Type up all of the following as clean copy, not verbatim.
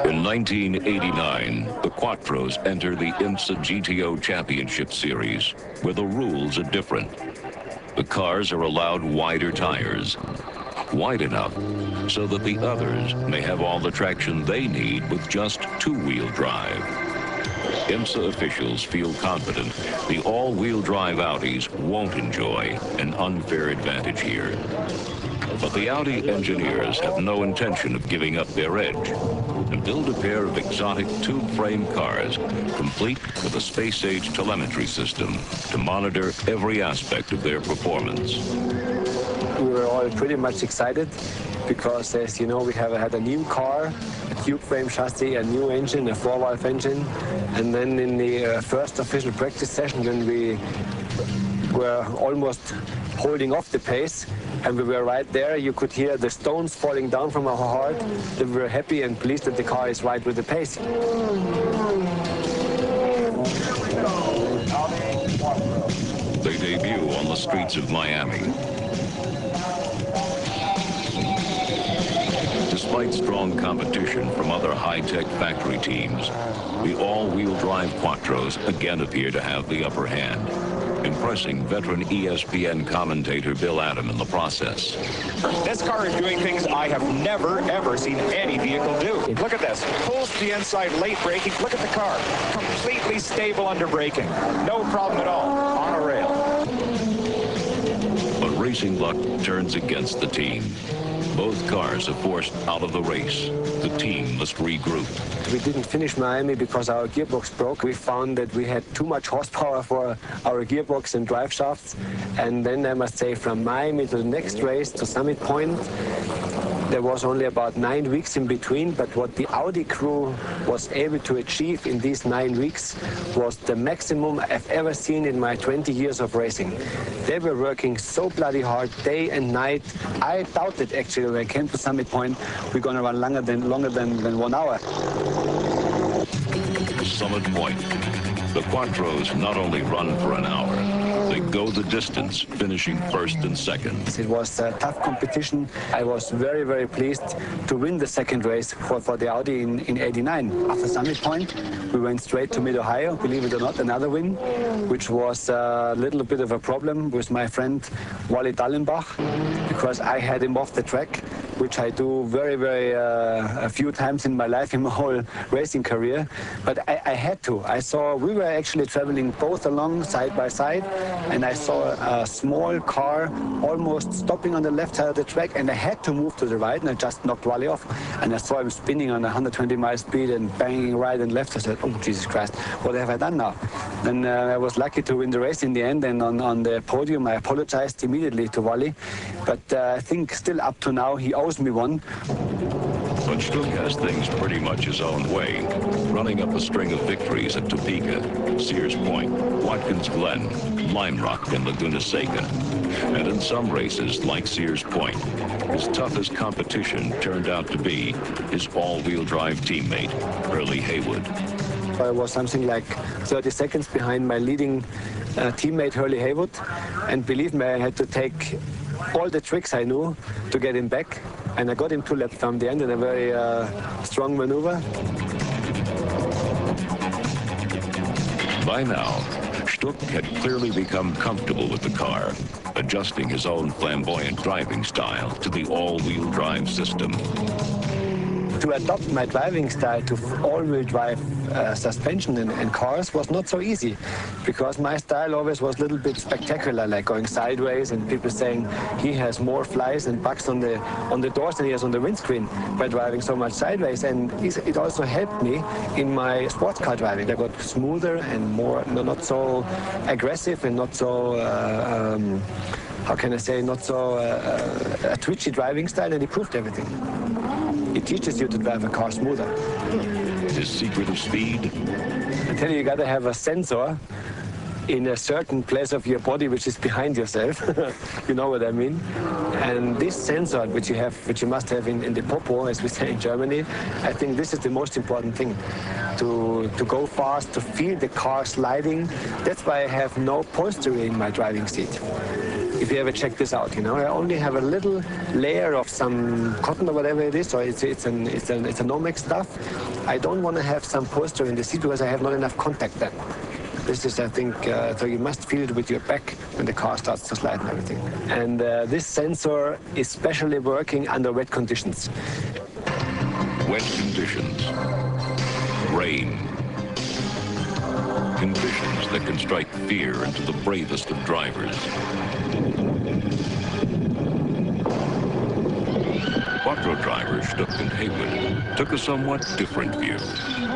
In 1989, the Quattros enter the IMSA GTO Championship Series, where the rules are different. The cars are allowed wider tires, wide enough so that the others may have all the traction they need with just two-wheel drive. IMSA officials feel confident the all-wheel drive Audis won't enjoy an unfair advantage here. But the Audi engineers have no intention of giving up their edge and build a pair of exotic tube-frame cars complete with a space-age telemetry system to monitor every aspect of their performance. We were all pretty much excited because, as you know, we have had a new car, a tube-frame chassis, a new engine, a four-valve engine. And then in the first official practice session, when we were almost holding off the pace, and we were right there, you could hear the stones falling down from our heart. We were happy and pleased that the car is right with the pace. They debut on the streets of Miami. Despite strong competition from other high-tech factory teams, the all-wheel drive Quattros again appear to have the upper hand, impressing veteran ESPN commentator Bill Adam in the process. This car is doing things I have never, ever seen any vehicle do. Look at this. Pulls to the inside, late braking. Look at the car. Completely stable under braking. No problem at all. On a rail. But racing luck turns against the team. Both cars are forced out of the race. The team must regroup. We didn't finish Miami because our gearbox broke. We found that we had too much horsepower for our gearbox and drive shafts. And then I must say, from Miami to the next race, to Summit Point, there was only about 9 weeks in between, but what the Audi crew was able to achieve in these 9 weeks was the maximum I've ever seen in my 20 years of racing. They were working so bloody hard, day and night. I doubted, actually, when I came to Summit Point, we're going to run longer than 1 hour. Summit Point. The Quattros not only run for an hour, they go the distance, finishing first and second. It was a tough competition. I was very, very pleased to win the second race for the Audi in '89. After Summit Point, we went straight to Mid-Ohio, believe it or not, another win, which was a little bit of a problem with my friend Wally Dallenbach, because I had him off the track, which I do very, very a few times in my life, in my whole racing career. But I had to. We were actually traveling both along side by side, and I saw a small car almost stopping on the left side of the track, and I had to move to the right, and I just knocked Wally off. And I saw him spinning on 120 mile speed and banging right and left. I said, oh, Jesus Christ, what have I done now? Then I was lucky to win the race in the end, and on the podium I apologized immediately to Wally. But I think still up to now he owes me one. But Stuck has things pretty much his own way, running up a string of victories at Topeka, Sears Point, Watkins Glen, Lime Rock, and Laguna Seca. And in some races, like Sears Point, his toughest competition turned out to be his all-wheel drive teammate, Hurley Haywood. I was something like 30 seconds behind my leading teammate, Hurley Haywood. And believe me, I had to take all the tricks I knew to get him back. And I got him 2 laps from the end in a very strong maneuver. By now, Stuck had clearly become comfortable with the car, adjusting his own flamboyant driving style to the all-wheel drive system. To adopt my driving style to all-wheel drive suspension in cars was not so easy, because my style always was a little bit spectacular, like going sideways and people saying he has more flies and bugs on the doors than he has on the windscreen by driving so much sideways. And it also helped me in my sports car driving. I got smoother and more, not so aggressive and not so how can I say, not so a twitchy driving style, and it proved everything. It teaches you to drive a car smoother. His secret of speed? I tell you gotta have a sensor in a certain place of your body which is behind yourself. You know what I mean? And this sensor which you must have in the popo, as we say in Germany, I think this is the most important thing. To go fast, to feel the car sliding. That's why I have no upholstery in my driving seat. if you ever check this out, you know, I only have a little layer of some cotton or whatever it is, or it's a Nomex stuff. I don't want to have some poster in the seat because I have not enough contact then. This is, I think, so you must feel it with your back when the car starts to slide and everything. And this sensor is specially working under wet conditions. Wet conditions, rain, conditions that can strike fear into the bravest of drivers. Quattro driver Stuck and Haywood took a somewhat different view.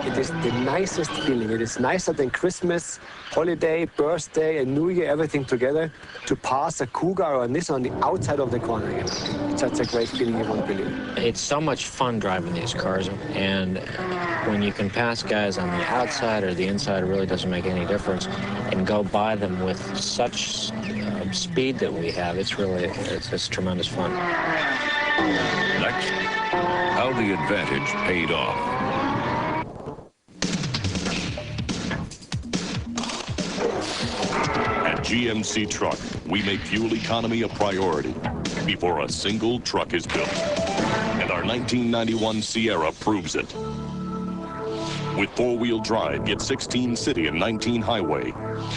It is the nicest feeling. It is nicer than Christmas, holiday, birthday, and New Year, everything together, to pass a Cougar or a Nissan on the outside of the corner. You know? It's such a great feeling, you won't believe. It's so much fun driving these cars, and when you can pass guys on the outside or the inside, it really doesn't make any difference, and go by them with such speed that we have, it's tremendous fun. Next, how the advantage paid off. At GMC Truck, we make fuel economy a priority before a single truck is built. And our 1991 Sierra proves it. With four-wheel drive, get 16 city and 19 highway.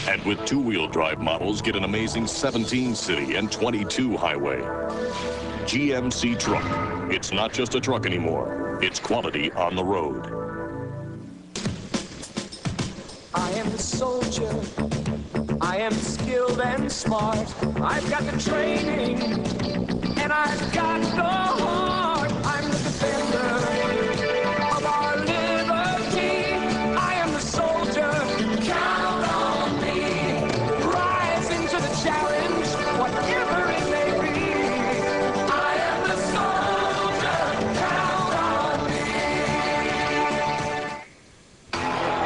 And with two-wheel drive models, get an amazing 17 city and 22 highway. GMC Truck. It's not just a truck anymore. It's quality on the road. I am the soldier. I am skilled and smart. I've got the training, and I've got the heart. I'm the defender of our liberty. I am the soldier. Count on me. Rise into the challenge, whatever it may be. I am the soldier. Count on me.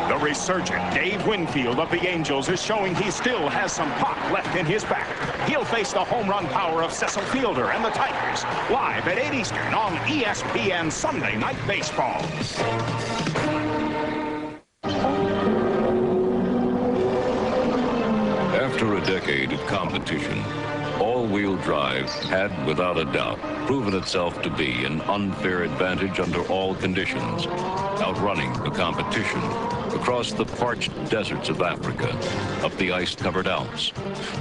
The resurgent Dave Winfield of the Angels is showing he still has some pop left in his back. He'll face the home run power of Cecil Fielder and the Tigers, live at 8 Eastern on ESPN Sunday Night Baseball. After a decade of competition, all-wheel drive had, without a doubt, proven itself to be an unfair advantage under all conditions, outrunning the competition across the parched deserts of Africa, up the ice-covered Alps,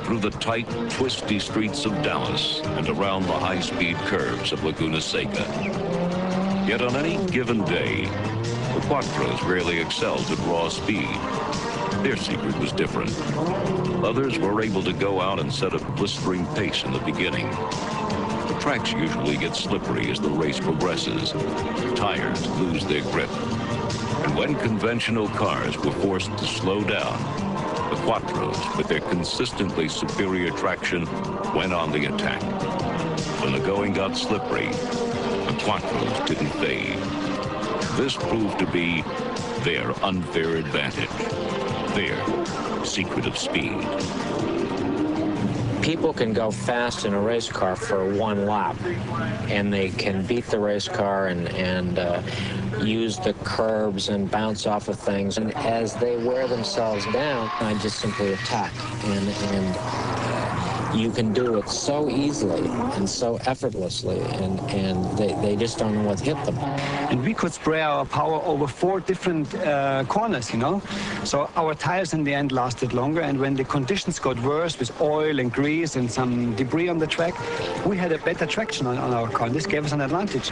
through the tight, twisty streets of Dallas, and around the high-speed curves of Laguna Seca. Yet on any given day, the Quattros rarely excelled at raw speed. Their secret was different. Others were able to go out and set a blistering pace in the beginning. The tracks usually get slippery as the race progresses. Tires lose their grip. And when conventional cars were forced to slow down, the Quattros, with their consistently superior traction, went on the attack. When the going got slippery, the Quattros didn't fade. This proved to be their unfair advantage, their secret of speed. People can go fast in a race car for one lap, and they can beat the race car and use the curbs and bounce off of things. And as they wear themselves down, I just simply attack. And you can do it so easily and so effortlessly, and they just don't know what hit them. And we could spray our power over 4 different corners, you know. So our tires in the end lasted longer, and when the conditions got worse with oil and grease and some debris on the track, we had a better traction on our car. This gave us an advantage.